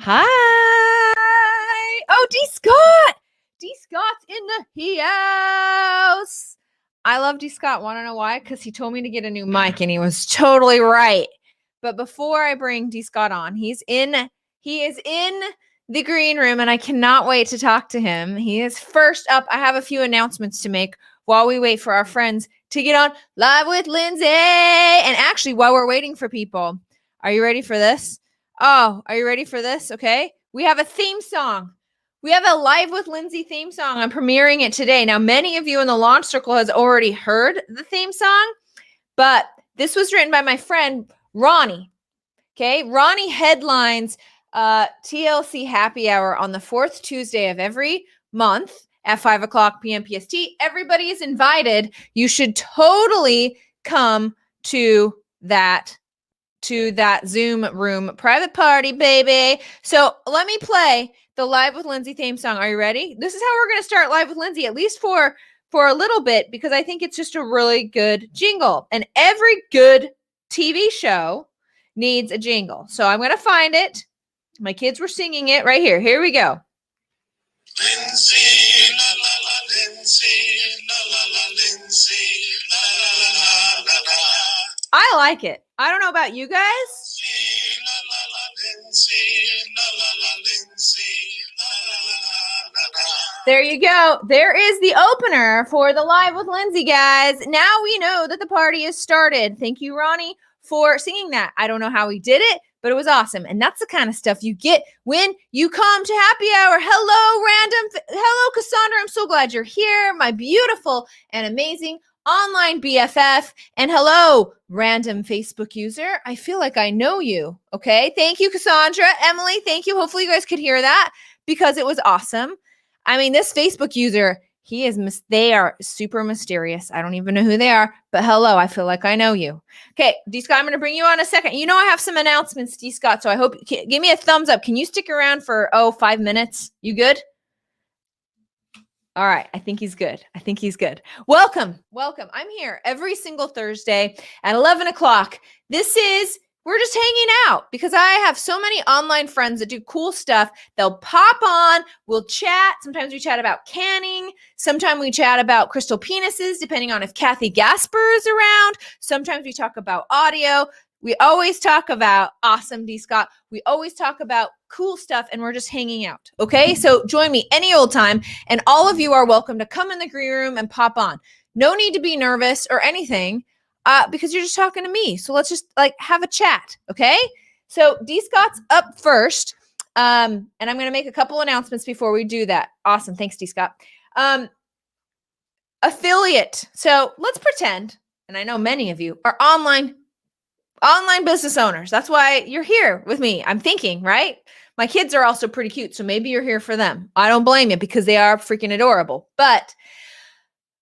Hi. Oh, D. Scott. D. Scott's in the house. I love D. Scott. Want to know why? Because he told me to get a new mic, and he was totally right. But before I bring D. Scott on, he is in the green room, and I cannot wait to talk to him. He is first up. I have a few announcements to make while we wait for our friends to get on Live with Lindsey. And actually, while we're waiting for people, are you ready for this? Oh, are you ready for this? Okay. We have a theme song. We have a Live with Lindsey theme song. I'm premiering it today. Now, many of you in the Launch Circle has already heard the theme song, but this was written by my friend Ronnie. Okay. Ronnie headlines TLC Happy Hour on the fourth Tuesday of every month at 5:00 p.m. PST. Everybody is invited. You should totally come to that Zoom room private party, baby. So let me play the Live with Lindsey theme song. Are you ready? This is how we're going to start Live with Lindsey, at least for a little bit, because I think it's just a really good jingle. And every good TV show needs a jingle. So I'm going to find it. My kids were singing it right here. Here we go. Lindsey, la la la, Lindsey, la la la, Lindsey, la la la la la la. I like it. I don't know about you guys. There you go. There is the opener for the Live with Lindsey, guys. Now we know that the party is started. Thank you, Ronnie, for singing that. I don't know how he did it, but it was awesome. And that's the kind of stuff you get when you come to happy hour. Hello, Cassandra. I'm so glad you're here. My beautiful and amazing online BFF. And hello, random Facebook user. I feel like I know you. Okay. Thank you, Cassandra. Emily, thank you. Hopefully you guys could hear that because it was awesome. I mean, this Facebook user, they are super mysterious. I don't even know who they are, but hello, I feel like I know you. Okay, D. Scott, I'm going to bring you on a second. You know I have some announcements, D. Scott, so I hope, give me a thumbs up. Can you stick around for, 5 minutes? You good? All right. I think he's good. Welcome. I'm here every single Thursday at 11 o'clock. We're just hanging out because I have so many online friends that do cool stuff. They'll pop on, we'll chat. Sometimes we chat about canning. Sometimes we chat about crystal penises, depending on if Kathy Gasper is around. Sometimes we talk about audio. We always talk about awesome, D. Scott. We always talk about cool stuff, and we're just hanging out. Okay, so join me any old time, and all of you are welcome to come in the green room and pop on. No need to be nervous or anything because you're just talking to me. So let's just have a chat, okay? So D. Scott's up first, and I'm going to make a couple announcements before we do that. Awesome, thanks, D. Scott. Affiliate. So let's pretend, and I know many of you are online business owners. That's why you're here with me. I'm thinking, right? My kids are also pretty cute, so maybe you're here for them. I don't blame you because they are freaking adorable. But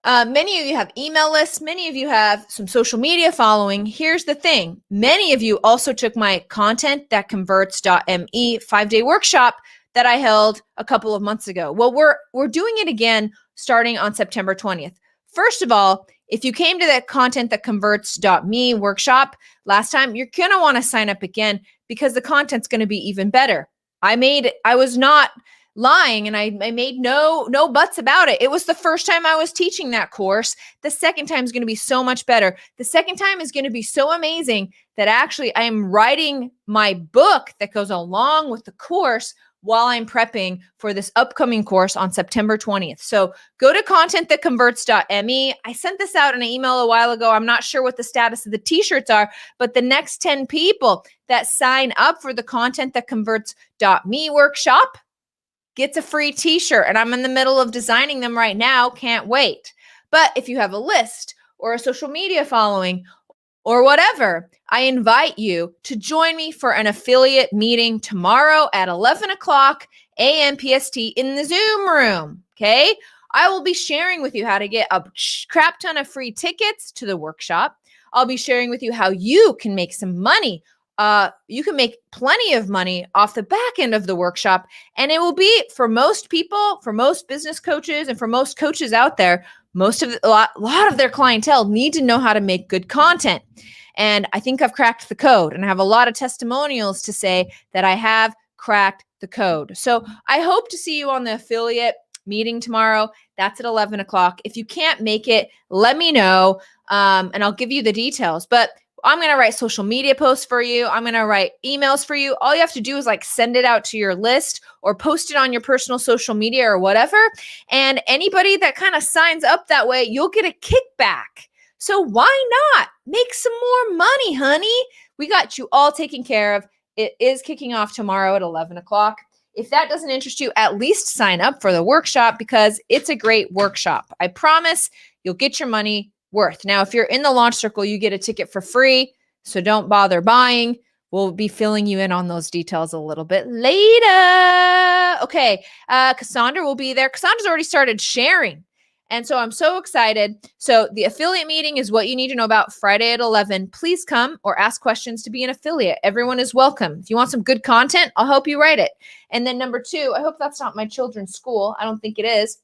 many of you have email lists. Many of you have some social media following. Here's the thing. Many of you also took my Content That Converts.me 5-day workshop that I held a couple of months ago. Well, we're doing it again starting on September 20th. First of all, if you came to that Content That Converts.me workshop last time, you're going to want to sign up again because the content's going to be even better. I was not lying, and I made no buts about it. It was the first time I was teaching that course. The second time is going to be so much better. The second time is going to be so amazing that actually I am writing my book that goes along with the course while I'm prepping for this upcoming course on September 20th. So go to contentthatconverts.me. I sent this out in an email a while ago. I'm not sure what the status of the t-shirts are, but the next 10 people that sign up for the contentthatconverts.me workshop gets a free t-shirt. And I'm in the middle of designing them right now. Can't wait. But if you have a list or a social media following or whatever, I invite you to join me for an affiliate meeting tomorrow at 11 o'clock a.m. PST in the Zoom room, okay? I will be sharing with you how to get a crap ton of free tickets to the workshop. I'll be sharing with you how you can make some money. You can make plenty of money off the back end of the workshop, and it will be for most people, for most business coaches, and for most coaches out there. A lot of their clientele need to know how to make good content. And I think I've cracked the code, and I have a lot of testimonials to say that I have cracked the code. So I hope to see you on the affiliate meeting tomorrow. That's at 11 o'clock. If you can't make it, let me know, and I'll give you the details. But I'm going to write social media posts for you. I'm going to write emails for you. All you have to do is like send it out to your list or post it on your personal social media or whatever. And anybody that kind of signs up that way, you'll get a kickback. So why not make some more money, honey? We got you all taken care of. It is kicking off tomorrow at 11 o'clock. If that doesn't interest you, at least sign up for the workshop because it's a great workshop. I promise you'll get your money worth. Now, if you're in the launch circle, you get a ticket for free. So don't bother buying. We'll be filling you in on those details a little bit later. Okay. Cassandra will be there. Cassandra's already started sharing. And so I'm so excited. So the affiliate meeting is what you need to know about Friday at 11. Please come or ask questions to be an affiliate. Everyone is welcome. If you want some good content, I'll help you write it. And then number 2, I hope that's not my children's school. I don't think it is.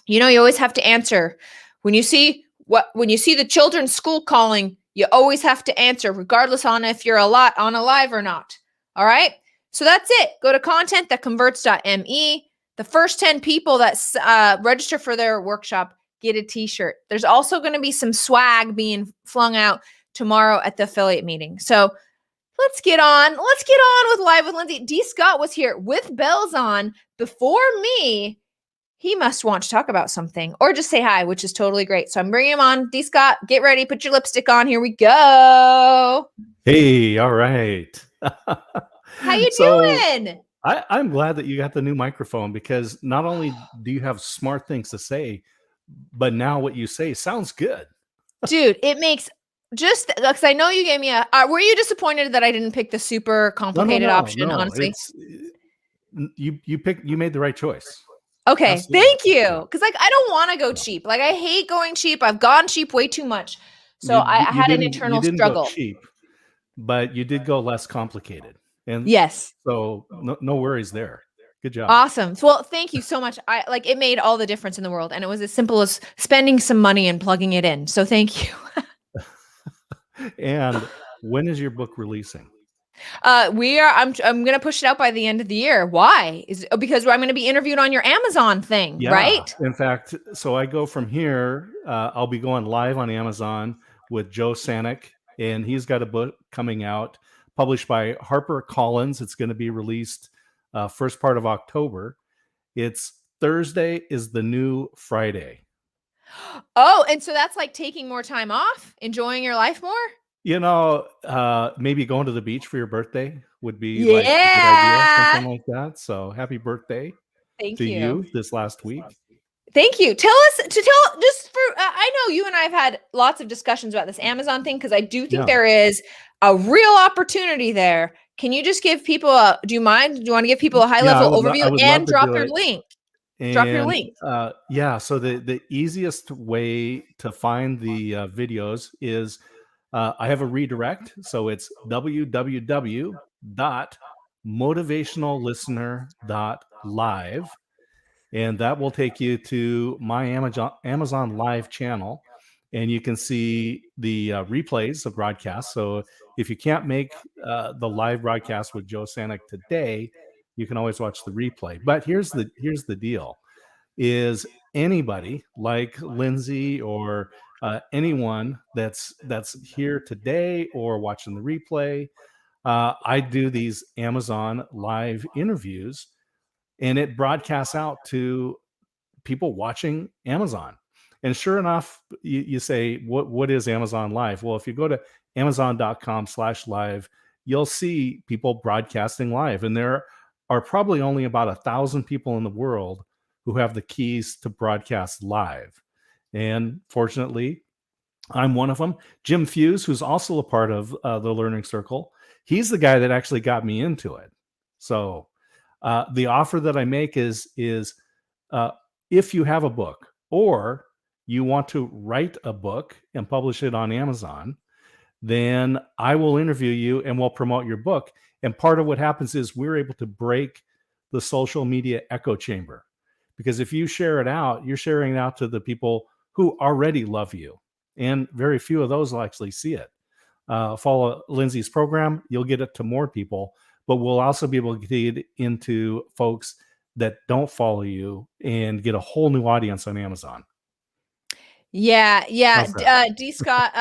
You know, you always have to answer. When you see the children's school calling, you always have to answer, regardless on if you're on a live or not. All right. So that's it. Go to content.converts.me. The first 10 people that register for their workshop get a t-shirt. There's also going to be some swag being flung out tomorrow at the affiliate meeting. So let's get on with Live with Lindsey. D. Scott was here with bells on before me. He must want to talk about something or just say hi, which is totally great. So I'm bringing him on. D. Scott, get ready. Put your lipstick on. Here we go. Hey, all right. How you doing? I'm glad that you got the new microphone because not only do you have smart things to say, but now what you say sounds good. Dude, it makes just because I know you gave me were you disappointed that I didn't pick the super complicated option, honestly? You made the right choice. Okay, Absolutely. Thank you. Because I don't want to go cheap. I hate going cheap. I've gone cheap way too much. So I had an internal struggle. Go cheap, but you did go less complicated. And yes. So no worries there. Good job. Awesome. Well, thank you so much. It made all the difference in the world. And it was as simple as spending some money and plugging it in. So thank you. And when is your book releasing? I'm going to push it out by the end of the year. Why? Because I'm going to be interviewed on your Amazon thing, right? In fact, so I go from here. I'll be going live on Amazon with Joe Sanek, and he's got a book coming out published by HarperCollins. It's going to be released first part of October. It's Thursday is the new Friday. Oh, and so that's like taking more time off, enjoying your life more? You know, maybe going to the beach for your birthday would be like a good idea, something like that. So happy birthday to you this last week. Thank you. I know you and I have had lots of discussions about this Amazon thing because I do think there is a real opportunity there. Can you just give people do you mind? Do you want to give people a high level overview and drop your link? Drop your link. So the easiest way to find the videos is I have a redirect. So it's www.motivationallistener.live. And that will take you to my Amazon Live channel. And you can see the replays of broadcasts. So if you can't make the live broadcast with Joe Sanek today, you can always watch the replay. But here's the deal: is anybody like Lindsey or anyone that's here today or watching the replay, I do these Amazon Live interviews, and it broadcasts out to people watching Amazon. And sure enough, you say, what is Amazon Live? Well, if you go to amazon.com/live, you'll see people broadcasting live. And there are probably only about 1,000 people in the world who have the keys to broadcast live. And fortunately, I'm one of them. Jim Fuse, who's also a part of the Learning Circle, he's the guy that actually got me into it. So the offer that I make is if you have a book or you want to write a book and publish it on Amazon, then I will interview you and we'll promote your book. And part of what happens is we're able to break the social media echo chamber. Because if you share it out, you're sharing it out to the people who already love you. And very few of those will actually see it. follow Lindsey's program, you'll get it to more people. But we'll also be able to get it into folks that don't follow you and get a whole new audience on Amazon. Yeah. How's that? D. Scott,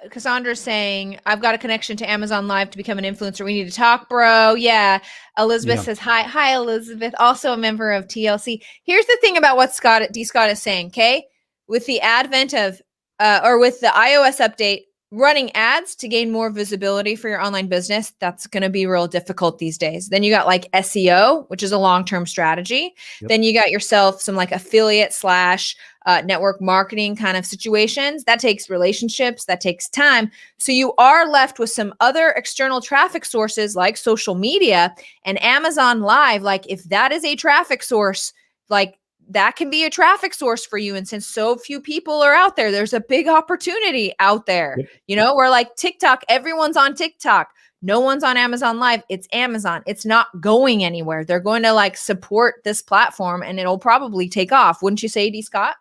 Cassandra's saying, I've got a connection to Amazon Live to become an influencer. We need to talk, bro. Yeah. Elizabeth Yeah. says, hi. Hi, Elizabeth. Also a member of TLC. Here's the thing about what D. Scott is saying, okay? With the advent of, or with the iOS update, running ads to gain more visibility for your online business, that's going to be real difficult these days. Then you got like SEO, which is a long-term strategy. Yep. Then you got yourself some like affiliate / network marketing kind of situations. That takes relationships, that takes time. So you are left with some other external traffic sources like social media and Amazon Live. Like if that is a traffic source, like that can be a traffic source for you. And since so few people are out there, there's a big opportunity out there. Yep. You know, we're like TikTok, everyone's on TikTok. No one's on Amazon Live. It's Amazon. It's not going anywhere. They're going to like support this platform and it'll probably take off. Wouldn't you say, D. Scott?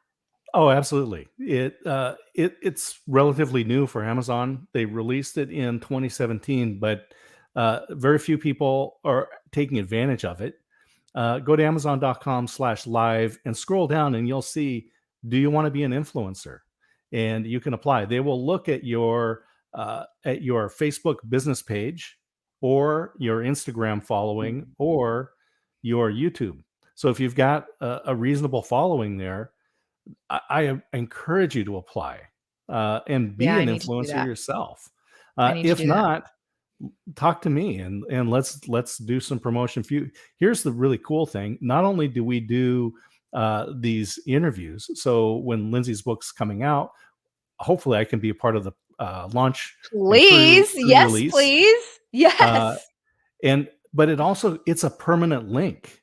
Oh, absolutely. It's relatively new for Amazon. They released it in 2017, but very few people are taking advantage of it. Go to amazon.com/live and scroll down and you'll see, do you want to be an influencer? And you can apply. They will look at your Facebook business page or your Instagram following or your YouTube. So if you've got a reasonable following there, I encourage you to apply and be an influencer yourself. If not, talk to me and let's do some promotion for you. Here's the really cool thing. Not only do we do these interviews, so when Lindsey's book's coming out, hopefully I can be a part of the launch. Please. Yes, release. Please. Yes. But it's a permanent link.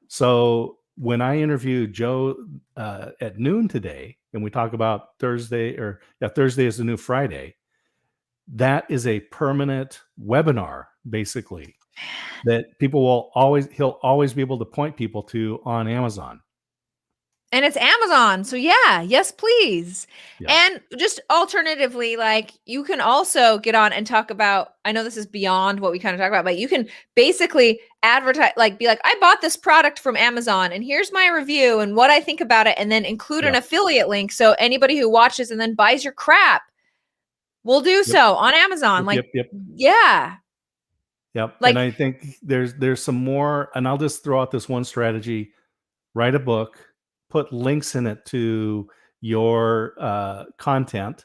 So when I interview Joe at noon today, and we talk about Thursday is the new Friday, that is a permanent webinar, basically, that he'll always be able to point people to on Amazon. And it's Amazon. So yeah, yes, please. Yeah. And just alternatively, like you can also get on and talk about, I know this is beyond what we kind of talk about, but you can basically advertise, like be like, I bought this product from Amazon and here's my review and what I think about it. And then include an affiliate link. So anybody who watches and then buys your crap will do so on Amazon. Yeah. Yep. Like, and I think there's some more, and I'll just throw out this one strategy: write a book, put links in it to your content,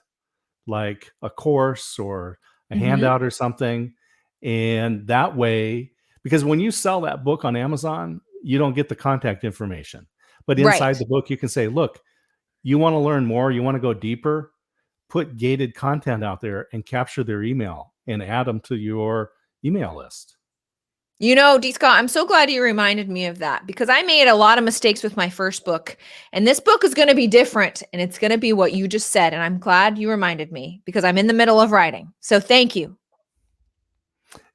like a course or a handout or something. And that way, because when you sell that book on Amazon, you don't get the contact information. But inside the book, you can say, look, you want to learn more, you want to go deeper, put gated content out there and capture their email and add them to your email list. You know, D. Scott, I'm so glad you reminded me of that because I made a lot of mistakes with my first book. And this book is going to be different and it's going to be what you just said. And I'm glad you reminded me because I'm in the middle of writing. So thank you.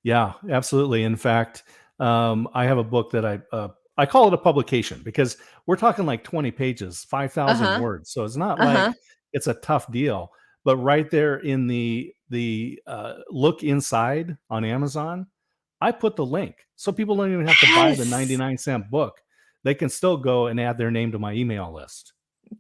Yeah, absolutely. In fact, I have a book that I call it a publication because we're talking like 20 pages, 5,000 words. So it's not like it's a tough deal. But right there in the look inside on Amazon, I put the link so people don't even have to buy the 99-cent book. They can still go and add their name to my email list.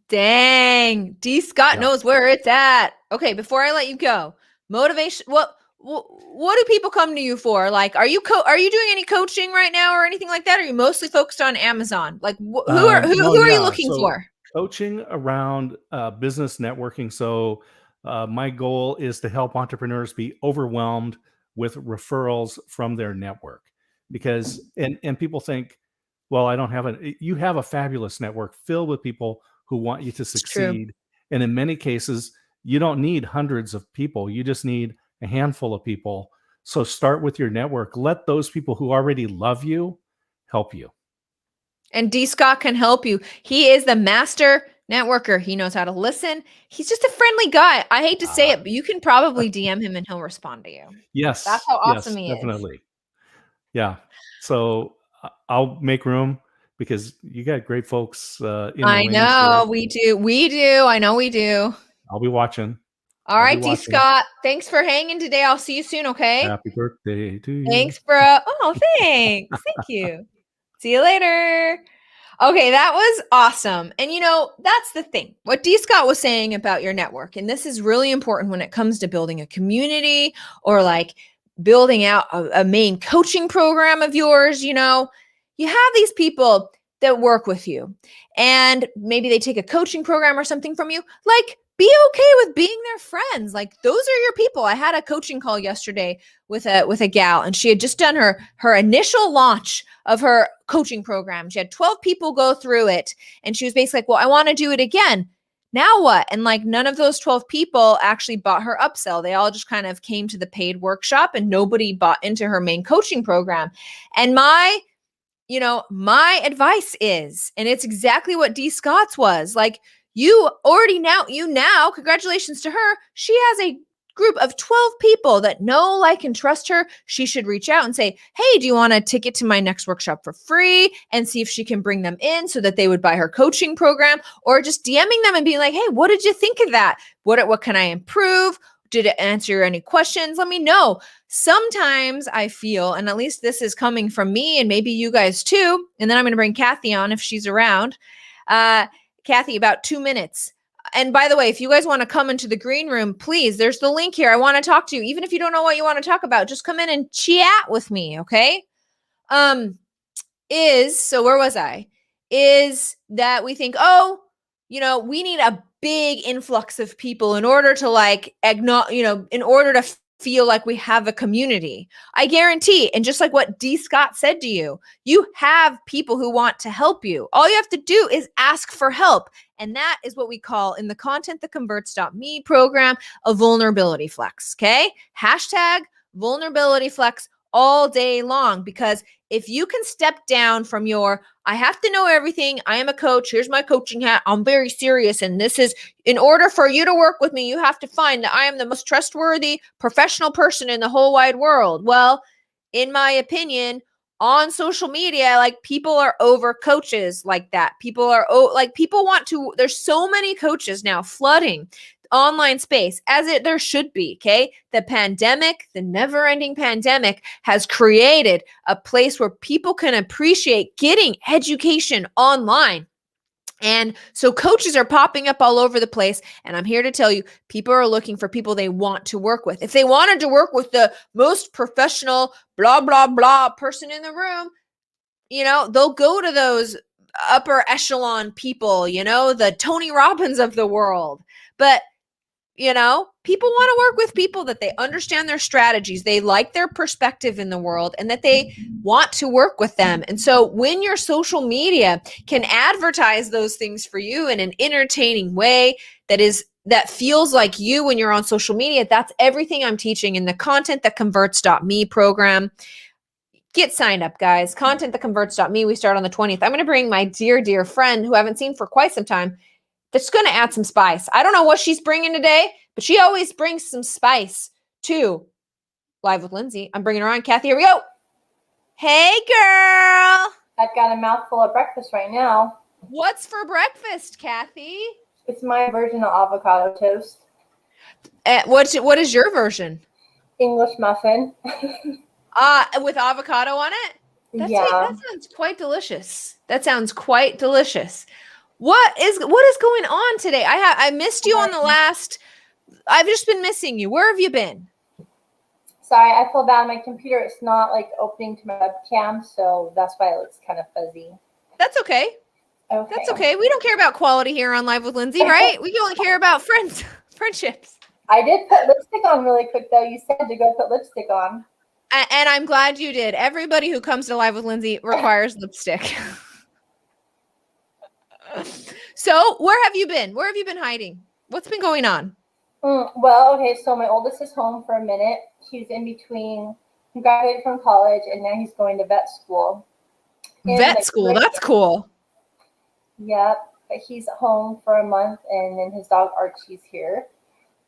Dang, D. Scott knows where it's at. Okay, before I let you go, motivation. What do people come to you for? Like, are you doing any coaching right now or anything like that? Or are you mostly focused on Amazon? Like, who are you looking for? Coaching around business networking. So my goal is to help entrepreneurs be overwhelmed with referrals from their network, because and people think, well, you have a fabulous network filled with people who want you to succeed. And in many cases, you don't need hundreds of people. You just need a handful of people. So start with your network. Let those people who already love you help you. And D. Scott can help you. He is the master networker. He knows how to listen. He's just a friendly guy. I hate to say it, but you can probably DM him and he'll respond to you. Yes. That's how awesome he definitely. Yeah. So I'll make room because you got great folks in the I know we do. I know we do. I'll be watching. All I'll be right, D. watching. Scott. Thanks for hanging today. I'll see you soon, okay? Happy birthday to you. Thanks, bro. Oh, thanks. Thank you. See you later. Okay, that was awesome. And that's the thing. What D. Scott was saying about your network, and this is really important when it comes to building a community or like building out a main coaching program of yours. You have these people that work with you, and maybe they take a coaching program or something from you. Like, be okay with being their friends. Like, those are your people. I had a coaching call yesterday with a gal, and she had just done her initial launch of her coaching program. She had 12 people go through it, and she was basically like, well, I want to do it again. Now what? And like, none of those 12 people actually bought her upsell. They all just kind of came to the paid workshop, and nobody bought into her main coaching program. And my advice is, and it's exactly what D. Scott's was, like, you now, congratulations to her. She has a group of 12 people that know, like, and trust her. She should reach out and say, hey, do you want a ticket to my next workshop for free? And see if she can bring them in so that they would buy her coaching program, or just DMing them and being like, hey, what did you think of that? What can I improve? Did it answer any questions? Let me know. Sometimes I feel, and at least this is coming from me and maybe you guys too, and then I'm going to bring Kathy on if she's around. Kathy, about 2 minutes. And by the way, if you guys want to come into the green room, please, there's the link here. I want to talk to you. Even if you don't know what you want to talk about, just come in and chat with me, okay? So where was I? Is that we think, we need a big influx of people in order to in order to feel like we have a community. I guarantee, and just like what D. Scott said to you, you have people who want to help you. All you have to do is ask for help. And that is what we call in the converts.me program, a vulnerability flex. Okay. Hashtag vulnerability flex all day long, because if you can step down from I have to know everything. I am a coach. Here's my coaching hat. I'm very serious. And this is, in order for you to work with me, you have to find that I am the most trustworthy professional person in the whole wide world. Well, in my opinion, on social media, like, people are over coaches like that. People want to, there's so many coaches now flooding online space, there should be. Okay. The pandemic, the never-ending pandemic, has created a place where people can appreciate getting education online. And so coaches are popping up all over the place. And I'm here to tell you, people are looking for people they want to work with. If they wanted to work with the most professional, blah, blah, blah person in the room, they'll go to those upper echelon people, the Tony Robbins of the world. But people want to work with people that they understand their strategies, they like their perspective in the world, and that they want to work with them. And so when your social media can advertise those things for you in an entertaining way that feels like you when you're on social media, that's everything I'm teaching in the converts.me program. Get signed up, guys. Converts.me. We start on the 20th. I'm going to bring my dear friend who I haven't seen for quite some time, that's going to add some spice. I don't know what she's bringing today, but she always brings some spice to Live with Lindsey. I'm bringing her on. Kathy, here we go. Hey, girl. I've got a mouthful of breakfast right now. What's for breakfast, Kathy? It's my version of avocado toast. What is your version? English muffin. With avocado on it? Yeah. That sounds quite delicious. What is going on today? I missed you on the last. I've just been missing you. Where have you been? Sorry, I feel bad on my computer. It's not opening to my webcam, so that's why it looks kind of fuzzy. That's okay. Okay. That's okay. We don't care about quality here on Live with Lindsey, right? We only care about friendships. I did put lipstick on really quick, though. You said to go put lipstick on. And I'm glad you did. Everybody who comes to Live with Lindsey requires lipstick. So where have you been? Where have you been hiding? What's been going on? Well, okay, so my oldest is home for a minute. He's in between. He graduated from college, and now he's going to vet school. Vet school? That's cool. Yep, but he's home for a month, and then his dog Archie's here.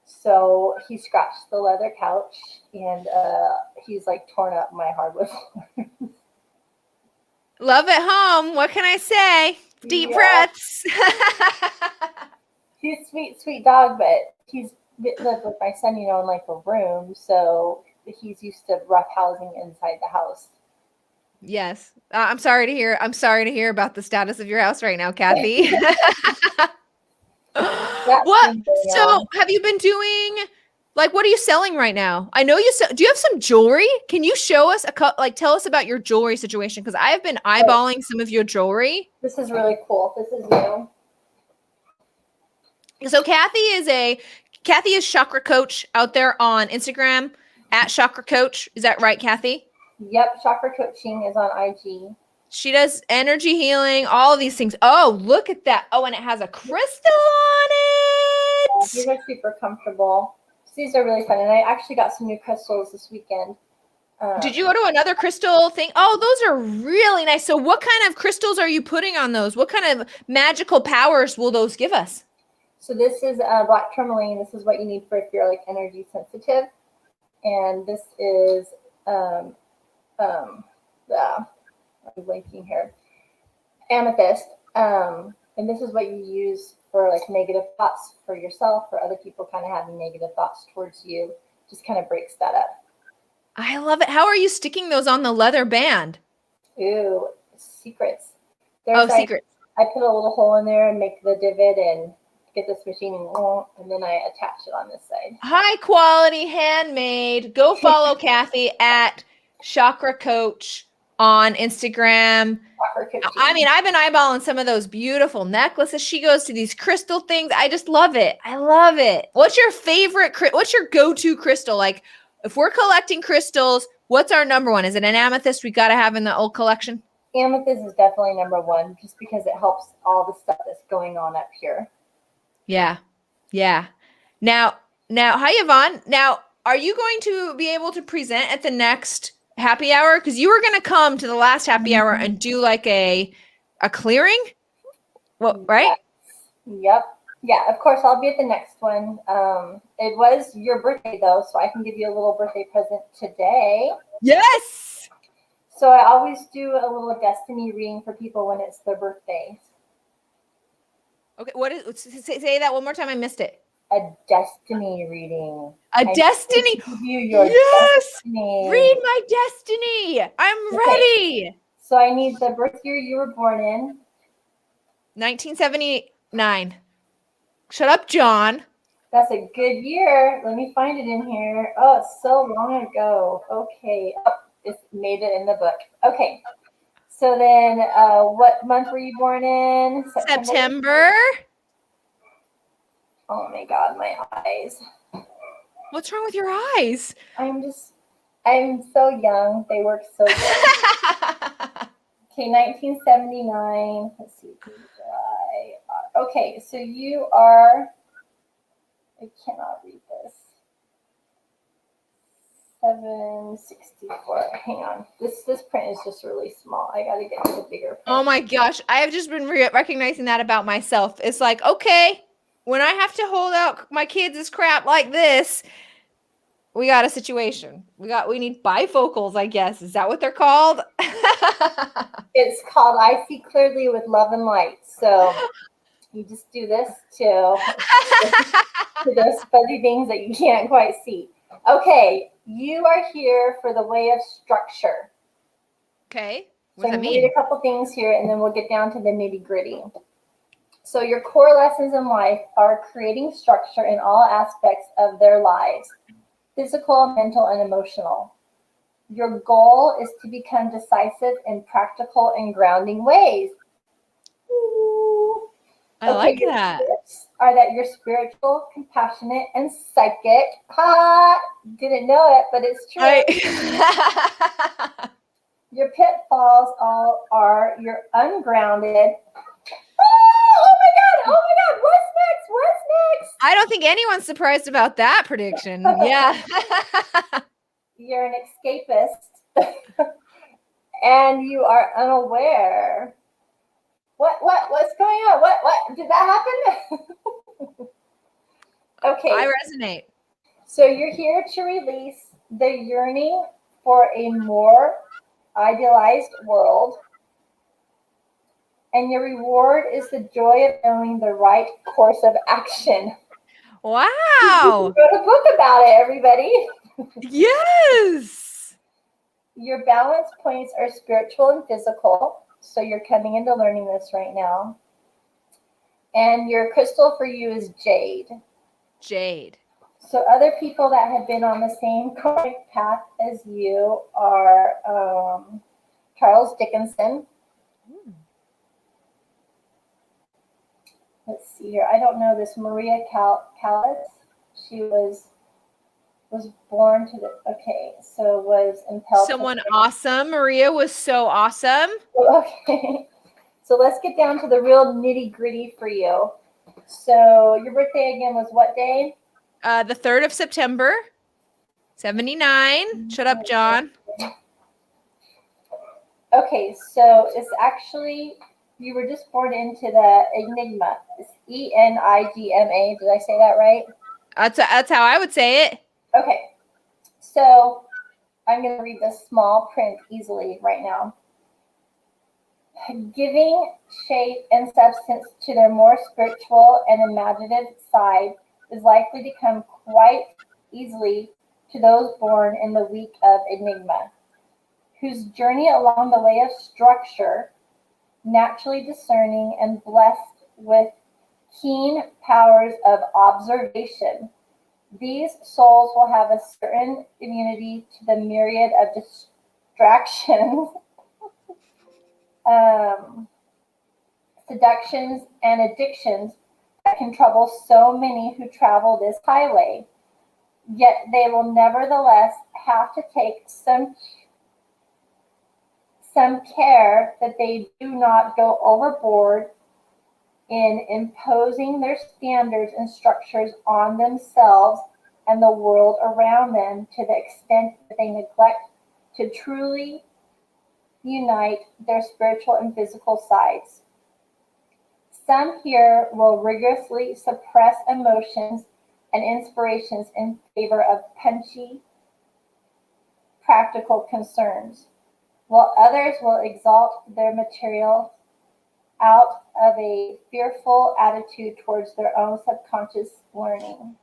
So he scratched the leather couch, and he's torn up my hardwood floor. Love at home. What can I say? Deep breaths. He's a sweet dog, but he's live with my son, in like a room, so he's used to rough housing inside the house. Yes. I'm sorry to hear. I'm sorry to hear about the status of your house right now, Kathy. What? So, have you been doing what are you selling right now? I know do you have some jewelry? Can you show us tell us about your jewelry situation? Because I have been eyeballing some of your jewelry. This is really cool. This is new. So Kathy is Chakra Coach out there on Instagram at Chakra Coach. Is that right, Kathy? Yep, Chakra Coaching is on IG. She does energy healing, all of these things. Oh, look at that. Oh, and it has a crystal on it. These are super comfortable. These are really fun. And I actually got some new crystals this weekend. Did you go to another crystal thing? Oh, those are really nice. So what kind of crystals are you putting on those? What kind of magical powers will those give us? So this is black tourmaline. This is what you need for if you're energy sensitive. And this is I'm blanking here. Amethyst. And this is what you use for negative thoughts for yourself, or other people kind of having negative thoughts towards you. Just kind of breaks that up. I love it. How are you sticking those on the leather band? Ooh, secrets. Secrets. I put a little hole in there and make the divot and get this machine and then I attach it on this side. High quality, handmade. Go follow Kathy at Chakra Coach on Instagram. I mean, I've been eyeballing some of those beautiful necklaces. She goes to these crystal things. I just love it. I love it. What's your favorite? What's your go-to crystal? If we're collecting crystals, what's our number one? Is it an amethyst we got to have in the old collection? Amethyst is definitely number one, just because it helps all the stuff that's going on up here. Yeah. Yeah. Now, hi, Yvonne. Now, are you going to be able to present at the next happy hour? Because you were going to come to the last happy hour and do a clearing. Well, right? Yep. Yeah, of course, I'll be at the next one. It was your birthday, though, so I can give you a little birthday present today. Yes! So I always do a little destiny reading for people when it's their birthday. Okay, say that one more time. I missed it. A destiny reading. A destiny? Yes! Destiny. Read my destiny. I'm ready. So I need the birth year you were born in. 1979. Shut up, John. That's a good year. Let me find it in here. Oh, it's so long ago. Okay. Oh, it's made it in the book. Okay. So then what month were you born in? September. Oh my God, my eyes. What's wrong with your eyes? I'm so young. They work so good. Okay, 1979. Let's see. July. Okay, so you are, I cannot read this. 764. Hang on. This print is just really small. I got to get to the bigger print. Oh my gosh. I have just been recognizing that about myself. It's okay, when I have to hold out my kids' crap like this, we got a situation. We need bifocals, I guess. Is that what they're called? It's called I See Clearly with Love and Light. So you just do this to those fuzzy things that you can't quite see. Okay, you are here for the way of structure. Okay. So I'm going to read a couple things here, and then we'll get down to the nitty-gritty. So your core lessons in life are creating structure in all aspects of their lives, physical, mental, and emotional. Your goal is to become decisive in practical and grounding ways. Ooh. I like that. Are that you're spiritual, compassionate, and psychic. Didn't know it, but it's true. Your pitfalls are you're ungrounded. Oh my God, what's next? I don't think anyone's surprised about that prediction. Yeah. You're an escapist. And you are unaware. What's going on? What did that happen? Okay. I resonate. So you're here to release the yearning for a more idealized world. And your reward is the joy of knowing the right course of action. Wow. Wrote a book about it, everybody. Yes. Your balance points are spiritual and physical. So you're coming into learning this right now. And your crystal for you is jade. Jade. So other people that have been on the same karmic path as you are Charles Dickinson. Let's see here. I don't know this Maria Callas. She was born to the so was impelled. Someone awesome. Maria was so awesome. Okay. So let's get down to the real nitty-gritty for you. So your birthday again was what day? The 3rd of September, 79. Shut up, John. Okay, so it's actually, you were just born into the Enigma. It's Enigma. Did I say that right? That's how I would say it. Okay, so I'm going to read this small print easily right now. Giving shape and substance to their more spiritual and imaginative side is likely to come quite easily to those born in the week of Enigma, whose journey along the way of structure, naturally discerning and blessed with keen powers of observation. These souls will have a certain immunity to the myriad of distractions, seductions, and addictions that can trouble so many who travel this highway. Yet they will nevertheless have to take some care that they do not go overboard in imposing their standards and structures on themselves and the world around them to the extent that they neglect to truly unite their spiritual and physical sides. Some here will rigorously suppress emotions and inspirations in favor of punchy, practical concerns, while others will exalt their material out of a fearful attitude towards their own subconscious learning.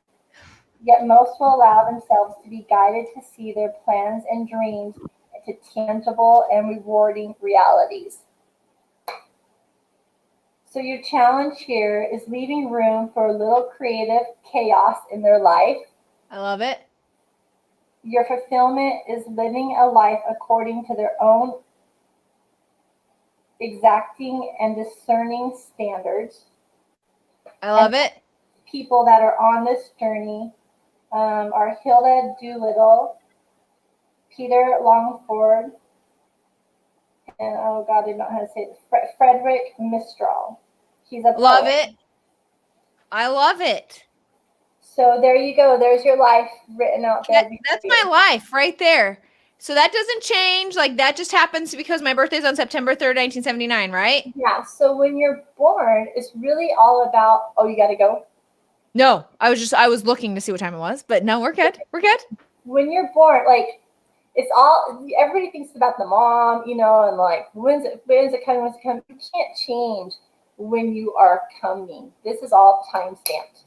Yet most will allow themselves to be guided to see their plans and dreams into tangible and rewarding realities. So your challenge here is leaving room for a little creative chaos in their life. I love it. Your fulfillment is living a life according to their own exacting and discerning standards. I love it. People that are on this journey are Hilda Doolittle, Peter Longford, and oh God, I don't know how to say it. Frederick Mistral. He's a Love poet. it. I love it. So there you go. There's your life written out there. That's my life right there. So that doesn't change. Like that just happens because my birthday's on September 3rd, 1979, right? Yeah. So when you're born, it's really all about, oh, you got to go. No, I was looking to see what time it was, but no, we're good. We're good. When you're born, like it's all, everybody thinks about the mom, you know, and like, when's it coming? When's it coming? You can't change when you are coming. This is all time stamped.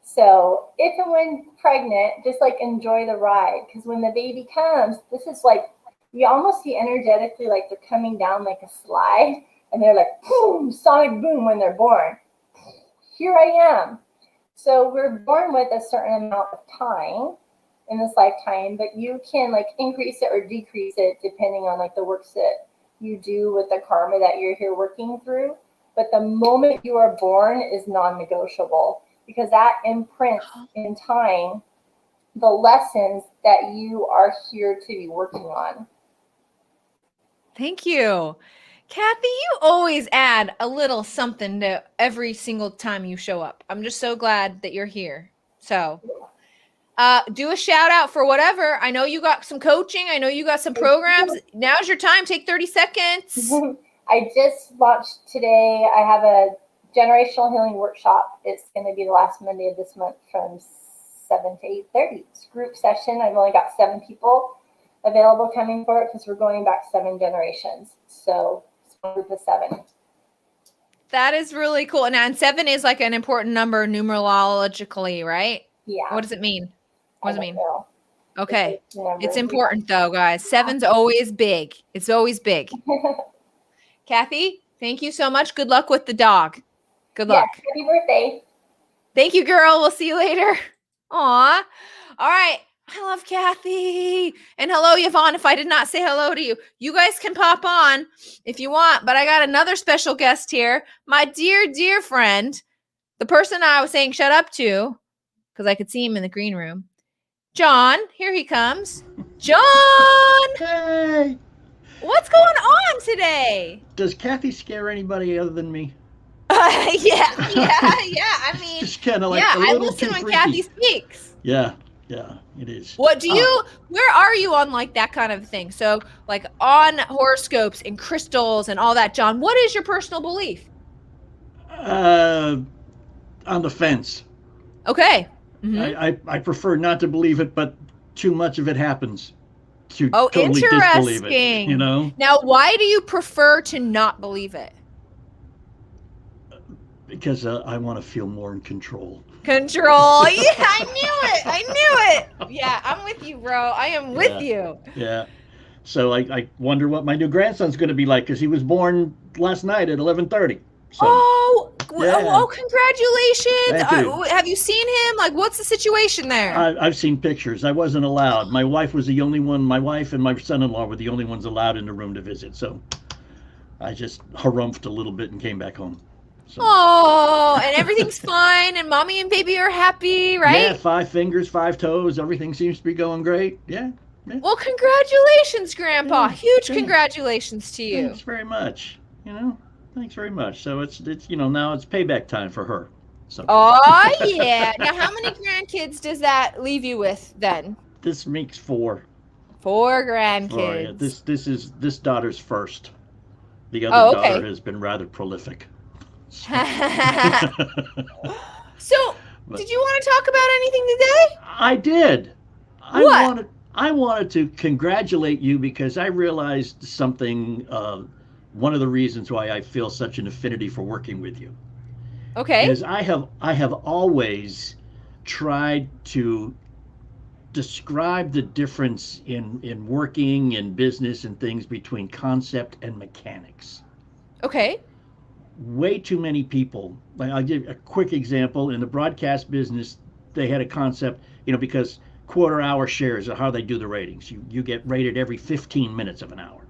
So if and when pregnant, just like enjoy the ride. Because when the baby comes, this is like, you almost see energetically like they're coming down like a slide. And they're like, boom, sonic boom when they're born. Here I am. So we're born with a certain amount of time in this lifetime, but you can like increase it or decrease it depending on like the works that you do with the karma that you're here working through. But the moment you are born is non-negotiable, because that imprints in time the lessons that you are here to be working on. Thank you. Kathy, you always add a little something to every single time you show up. I'm just so glad that you're here. So do a shout out for whatever. I know you got some coaching. I know you got some programs. Now's your time. Take 30 seconds. I just launched today. I have a generational healing workshop. It's going to be the last Monday of this month from 7 to 8:30. It's a group session. I've only got 7 people available coming for it because we're going back 7 generations. So it's a group of 7. That is really cool. And 7 is like an important number numerologically, right? Yeah. What does it mean? What does it mean? Know. Okay. It's Yeah. important though, guys. 7's always big. It's always big. Kathy, thank you so much. Good luck with the dog. Good luck. Yes, happy birthday. Thank you, girl. We'll see you later. Aw. All right. I love Kathy. And hello, Yvonne. If I did not say hello to you, you guys can pop on if you want. But I got another special guest here. My dear, dear friend, the person I was saying shut up to, because I could see him in the green room. John, here he comes. John! Hey! What's going on today? Does Kathy scare anybody other than me? Yeah. I mean, Just kind of like yeah, a little I listen too when freaky. Kathy speaks. Yeah, it is. What do you, where are you on like that kind of thing? So like on horoscopes and crystals and all that, John, what is your personal belief? On the fence. Okay. Mm-hmm. I prefer not to believe it, but too much of it happens to Oh, totally disbelieve it. interesting. You know? Now, why do you prefer to not believe it? Because I want to feel more in control. Control. Yeah, I knew it. Yeah, I'm with you, bro. I am with you. Yeah. So I wonder what my new grandson's going to be like, because he was born last night at 11:30. So, Congratulations. Thank you. Have you seen him? Like, what's the situation there? I've seen pictures. I wasn't allowed. My wife was the only one. My wife and my son-in-law were the only ones allowed in the room to visit. So I just harumphed a little bit and came back home. So. Oh, and everything's fine, and mommy and baby are happy, right? Yeah, 5 fingers, 5 toes. Everything seems to be going great. Yeah. Well, congratulations, Grandpa. Yeah, Huge thanks. Congratulations to you. Thanks very much. Thanks very much. So it's now it's payback time for her. So. Oh, yeah. Now, how many grandkids does that leave you with then? This makes 4. 4 grandkids. Yeah, this daughter's first. The other daughter has been rather prolific. So, did you want to talk about anything today? I did. What? I wanted to congratulate you because I realized something. One of the reasons why I feel such an affinity for working with you. Okay. Is I have always tried to describe the difference in working in business and things between concept and mechanics. Okay. Way too many people, like I'll give a quick example. In the broadcast business, they had a concept, because quarter-hour shares are how they do the ratings. You get rated every 15 minutes of an hour.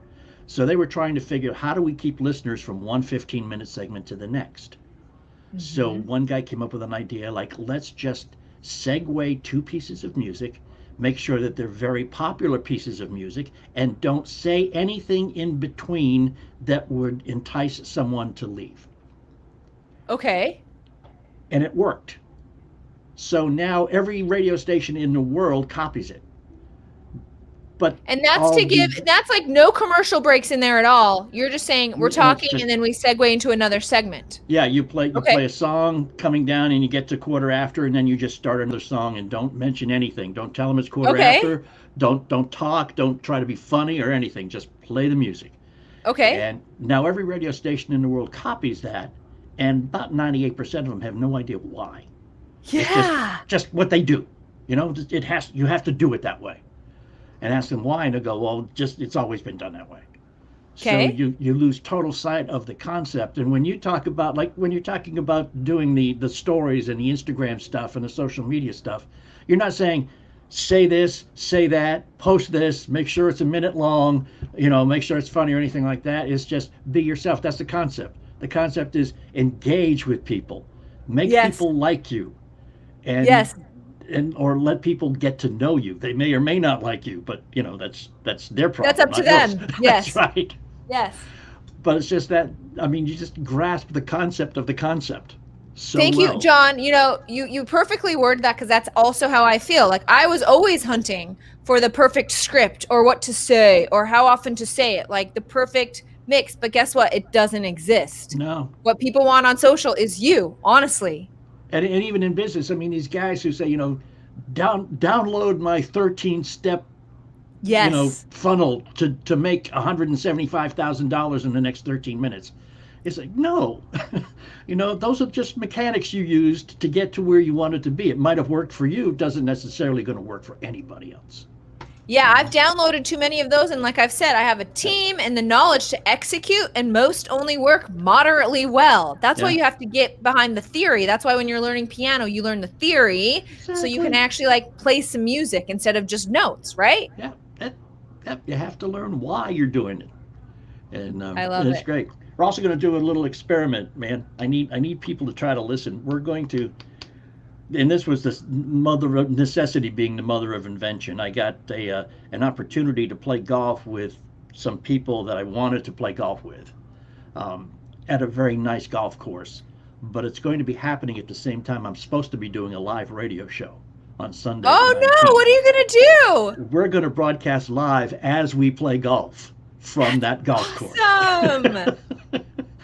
So they were trying to figure out, how do we keep listeners from one 15-minute segment to the next? Mm-hmm. So one guy came up with an idea like, let's just segue 2 pieces of music, make sure that they're very popular pieces of music, and don't say anything in between that would entice someone to leave. Okay. And it worked. So now every radio station in the world copies it. And that's like no commercial breaks in there at all. You're just saying we're talking and then we segue into another segment. Yeah, you play a song coming down and you get to quarter after and then you just start another song and don't mention anything. Don't tell them it's quarter after. Don't talk. Don't try to be funny or anything. Just play the music. Okay. And now every radio station in the world copies that, and about 98% of them have no idea why. Yeah. It's just what they do. You have to do it that way. And ask them why, and they'll go, well, it's always been done that way. Okay. So you lose total sight of the concept. And when you talk about, when you're talking about doing the stories and the Instagram stuff and the social media stuff, you're not saying, say this, say that, post this, make sure it's a minute long, make sure it's funny or anything like that. It's just be yourself. That's the concept. The concept is engage with people, make people like you. And or let people get to know you. They may or may not like you, but that's their problem. That's up to them. Yes. That's right. Yes. But it's just that, you just grasp the concept of the concept. So Thank you, John. You perfectly worded that, because that's also how I feel. Like, I was always hunting for the perfect script or what to say or how often to say it, like the perfect mix. But guess what? It doesn't exist. No. What people want on social is you, honestly. And even in business, these guys who say, download my 13-step, funnel to make $175,000 in the next 13 minutes. It's like, no, those are just mechanics you used to get to where you wanted to be. It might have worked for you, doesn't necessarily going to work for anybody else. Yeah, I've downloaded too many of those, and like I've said, I have a team and the knowledge to execute, and most only work moderately well. That's why you have to get behind the theory. That's why when you're learning piano, you learn the theory so you can actually like play some music instead of just notes, right? Yeah, you have to learn why you're doing it, and I love it's great. We're also going to do a little experiment, man. I need people to try to listen. We're going to. And this was the mother of necessity being the mother of invention. I got an opportunity to play golf with some people that I wanted to play golf with at a very nice golf course. But it's going to be happening at the same time I'm supposed to be doing a live radio show on Sunday. Oh no, what are you going to do? We're going to broadcast live as we play golf from that golf course. Awesome.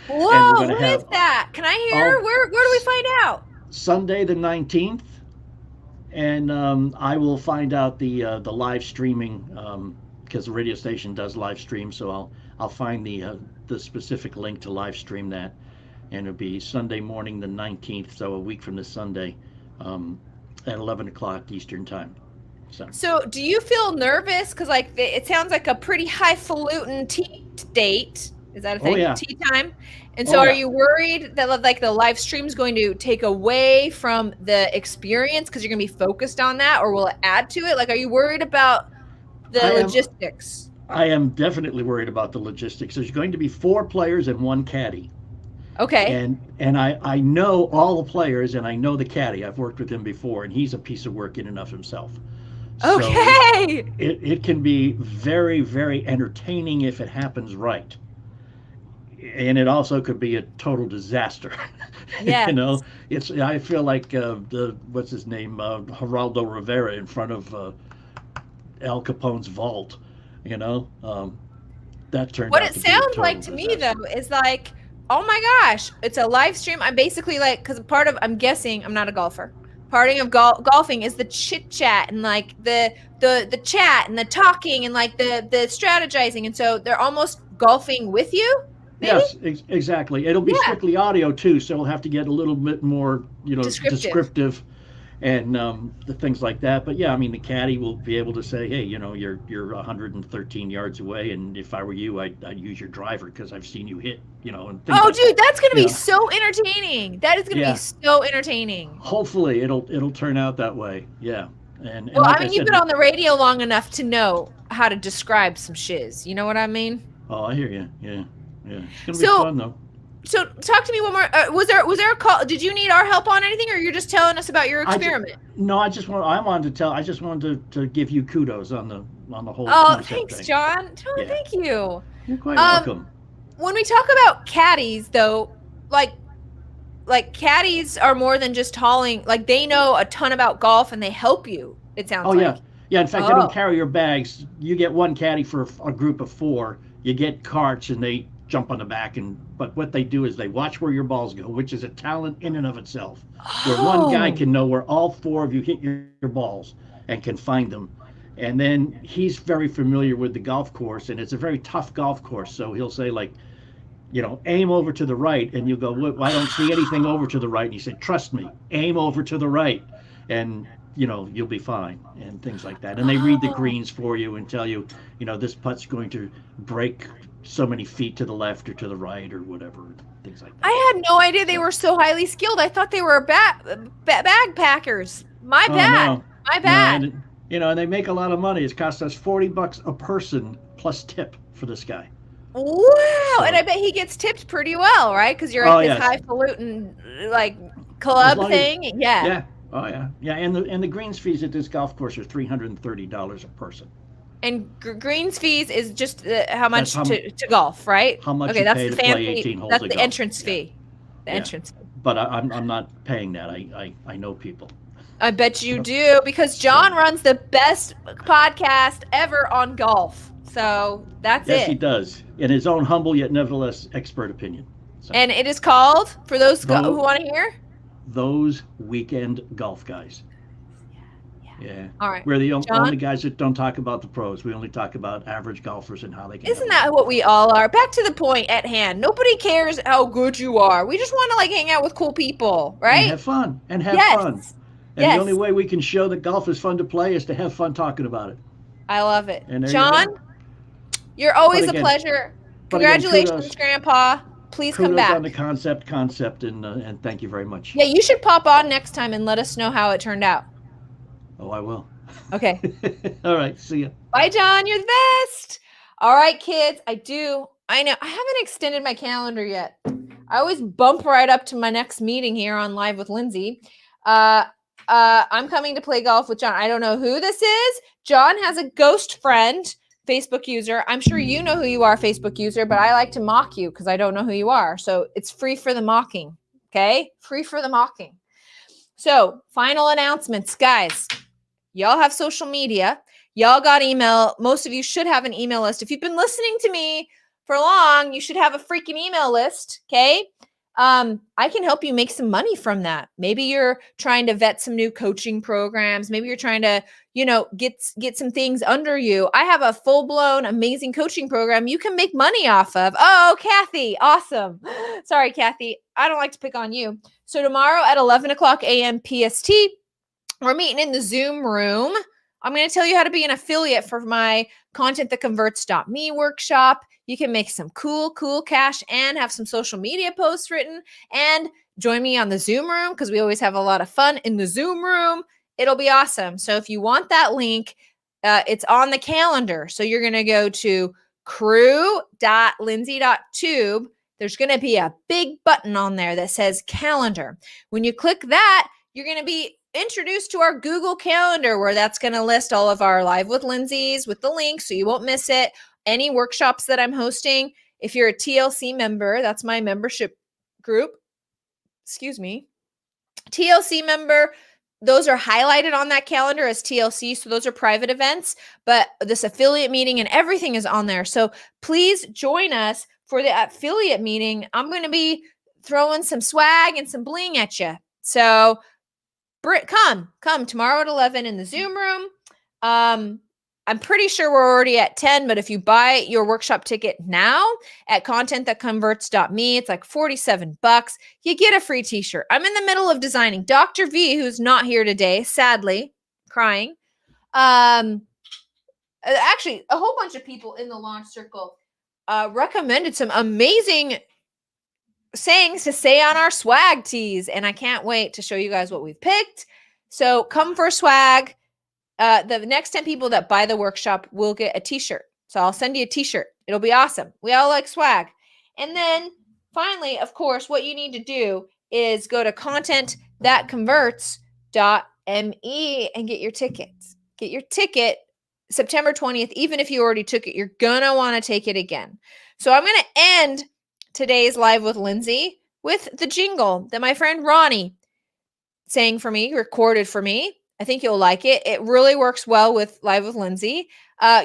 Whoa, what is that? Can I hear? Where do we find out? Sunday the 19th, and I will find out the live streaming because the radio station does live stream. So I'll find the specific link to live stream that, and it'll be Sunday morning the 19th, so a week from this Sunday, at 11 o'clock Eastern time. So do you feel nervous? Because like it sounds like a pretty highfalutin tea date. Is that a thing? Oh, yeah. Tea time? And so are you worried that like the live stream is going to take away from the experience because you're going to be focused on that, or will it add to it? Like, are you worried about the logistics? I am definitely worried about the logistics. There's going to be 4 players and 1 caddy. Okay. And I know all the players, and I know the caddy. I've worked with him before, and he's a piece of work in and of himself. Okay. So it can be very, very entertaining if it happens right. And it also could be a total disaster. Yeah. I feel like what's his name, Geraldo Rivera in front of Al Capone's vault. That turned. What out it to sounds be a like to total me disaster. though is like, oh my gosh, it's a live stream. I'm basically like, because I'm guessing I'm not a golfer. Part of golfing is the chit chat and like the chat and the talking and like the strategizing, and so they're almost golfing with you. Maybe? Yes, exactly. It'll be strictly audio too, so we'll have to get a little bit more, descriptive and the things like that. But yeah, I mean, the caddy will be able to say, hey, you're 113 yards away, and if I were you, I'd use your driver because I've seen you hit, and things like dude, that. that's gonna be so entertaining. That is gonna be so entertaining. Hopefully, it'll turn out that way. Yeah. And well, like I mean, you've been on the radio long enough to know how to describe some shiz. You know what I mean? Oh, I hear you. Yeah. Yeah, it's gonna be fun though. So talk to me one more. Was there a call? Did you need our help on anything, or you're just telling us about your experiment? I just wanted to give you kudos on the whole. Oh, thanks, thing. John. Thank you. You're quite welcome. When we talk about caddies, though, like caddies are more than just hauling. Like they know a ton about golf and they help you. It sounds like. Oh yeah. In fact, they don't carry your bags. You get one caddy for a group of 4. You get carts and they jump on the back, but what they do is they watch where your balls go, which is a talent in and of itself. Where one guy can know where all 4 of you hit your balls and can find them, and then he's very familiar with the golf course, and it's a very tough golf course. So he'll say like, aim over to the right, and you go, well, I don't see anything over to the right. And he said, trust me, aim over to the right, and you'll be fine, and things like that. And they read the greens for you and tell you, this putt's going to break so many feet to the left or to the right or whatever, things like that. I had no idea they were so highly skilled. I thought they were bag packers. My bad. No. My bad. No, and they make a lot of money. It's cost us $40 a person plus tip for this guy. Wow. So, and I bet he gets tipped pretty well, right? Because you're at this highfalutin like club thing. Yeah. Oh yeah. Yeah. And the greens fees at this golf course are $330 a person. And greens fees is just how much to golf, right? How much? Okay, that's the fancy. 18 holes that's the entrance fee. The entrance fee. But I'm not paying that. I know people. I bet you do, because John runs the best podcast ever on golf. So that's it. Yes, he does, in his own humble yet nevertheless expert opinion. So. And it is called, for those who want to hear, Those Weekend Golf Guys. Yeah. All right. We're the John? only guys that don't talk about the pros. We only talk about average golfers and how they can. Isn't that what we all are? Back to the point at hand. Nobody cares how good you are. We just want to like hang out with cool people, And right? have fun. And have Yes. fun. And Yes. the only way we can show that golf is fun to play is to have fun talking about it. I love it. And there John, you go. you're always But a again- pleasure. but again, Congratulations, kudos. Grandpa. Please come Kudos back. on the concept, and thank you very much. Yeah, you should pop on next time and let us know how it turned out. Oh, I will. Okay. All right. See ya. Bye, John. You're the best. All right, kids. I know. I haven't extended my calendar yet. I always bump right up to my next meeting here on Live with Lindsey. I'm coming to play golf with John. I don't know who this is. John has a ghost friend, Facebook user. I'm sure you know who you are, Facebook user, but I like to mock you because I don't know who you are. So it's free for the mocking. Okay? Free for the mocking. So, final announcements, guys. Y'all have social media. Y'all got email. Most of you should have an email list. If you've been listening to me for long, you should have a freaking email list. Okay. I can help you make some money from that. Maybe you're trying to vet some new coaching programs. Maybe you're trying to, get some things under you. I have a full-blown amazing coaching program you can make money off of. Oh, Kathy. Awesome. Sorry, Kathy. I don't like to pick on you. So tomorrow at 11 o'clock a.m. PST, we're meeting in the Zoom room. I'm going to tell you how to be an affiliate for my content-that-converts.me workshop. You can make some cool cash and have some social media posts written and join me on the Zoom room because we always have a lot of fun in the Zoom room. It'll be awesome. So if you want that link, it's on the calendar. So you're going to go to crew.lindsey.tube. There's going to be a big button on there that says calendar. When you click that, you're going to be introduced to our Google Calendar where that's going to list all of our Live with Lindsey's with the link so you won't miss it. Any workshops that I'm hosting. If you're a TLC member, that's my membership group. Excuse me. TLC member, those are highlighted on that calendar as TLC. So those are private events, but this affiliate meeting and everything is on there. So please join us for the affiliate meeting. I'm going to be throwing some swag and some bling at you. So come tomorrow at 11 in the Zoom room. I'm pretty sure we're already at 10, but if you buy your workshop ticket now at content-that-converts.me, it's like $47. You get a free t-shirt. I'm in the middle of designing. Dr. V, who's not here today, sadly, crying. Actually, a whole bunch of people in the launch circle recommended some amazing sayings to say on our swag tees, and I can't wait to show you guys what we've picked. So come for swag. The next 10 people that buy the workshop will get a t-shirt. So I'll send you a t-shirt. It'll be awesome. We all like swag. And then finally, of course, what you need to do is go to content-that-converts.me and get your tickets. Get your ticket September 20th. Even if you already took it, you're going to want to take it again. So I'm going to end today's Live with Lindsey with the jingle that my friend Ronnie sang for me, recorded for me. I think you'll like it. It really works well with Live with Lindsey.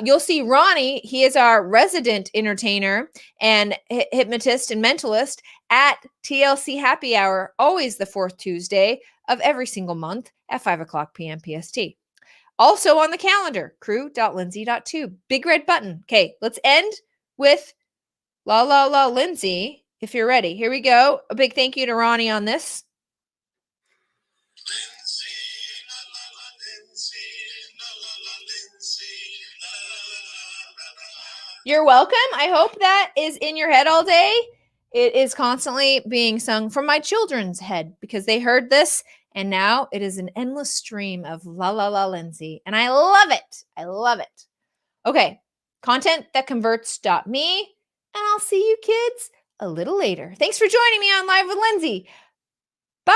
You'll see Ronnie. He is our resident entertainer and hypnotist and mentalist at TLC Happy Hour, always the fourth Tuesday of every single month at 5 o'clock p.m. PST. Also on the calendar, crew.lindsey.tube. Big red button. Okay, let's end with La La La Lindsey, if you're ready. Here we go. A big thank you to Ronnie on this. You're welcome. I hope that is in your head all day. It is constantly being sung from my children's head because they heard this and now it is an endless stream of La La La Lindsey. And I love it. I love it. Okay. Content-that-converts.me. And I'll see you kids a little later. Thanks for joining me on Live with Lindsey. Bye.